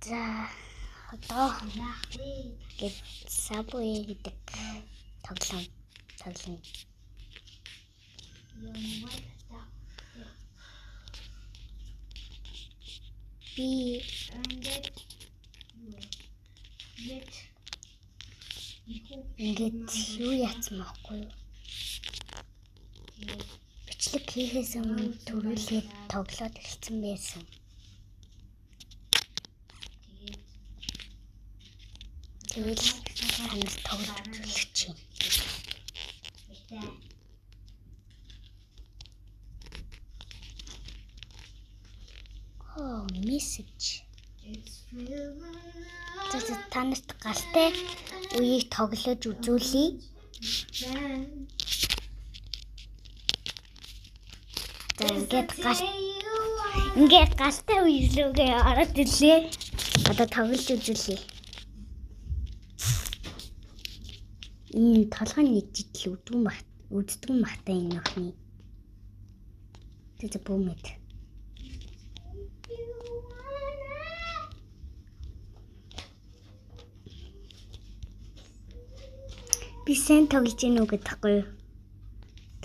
За одоо гээд Subway гэдэг тоглоом. Би ингээд юу яатсан байхгүй юу? Бичлэг хийхээс өмнө төрүүлээд тоглоод эхэлсэн байсан. Тэгэл танаас тоглож эхэлж байна. Message. Танаас галтай үеийг тоглож үзүүлье. За ингээд галтай үеилүүгээ ороод ирлээ. Одоо тоглож үзүүлье. Энэ толгойн нэг жижиг үздэг махтай энэ охины. Тэгэ бүүмэд. Би сайн тоглож гин үү гэдэггүй юу?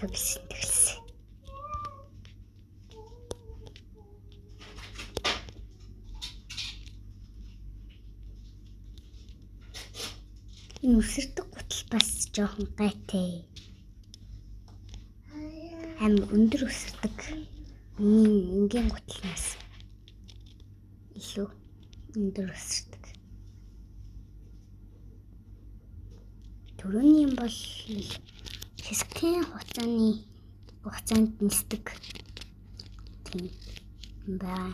Тоглосон. Энэ үсэрдэг гутал бас жоохон гайтай. Амар өндөр үсэрдэг. Энгийн гуталнаас илүү өндөр үсэрдэг. Төрөний юм бол хэсгийн хугацаанд нисдэг. Тийм баа.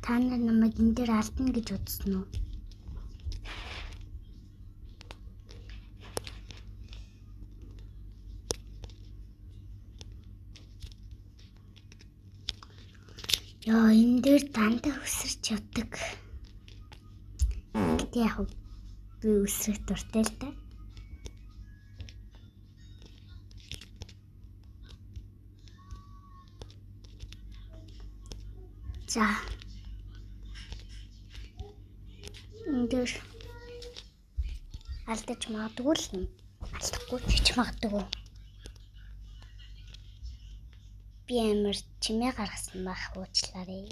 Та нар намайг энэ дээр алдна гэж бодсон уу? Яа, энэ дээр дандаа өсөрч явдаг. Гэтэ яг би өсрөх дуртай л да. За. Энэ дээр алдаж магадгүй л юм. Алдахгүй ч магадгүй. Би амар чимээ гаргасан байх уучлаарай.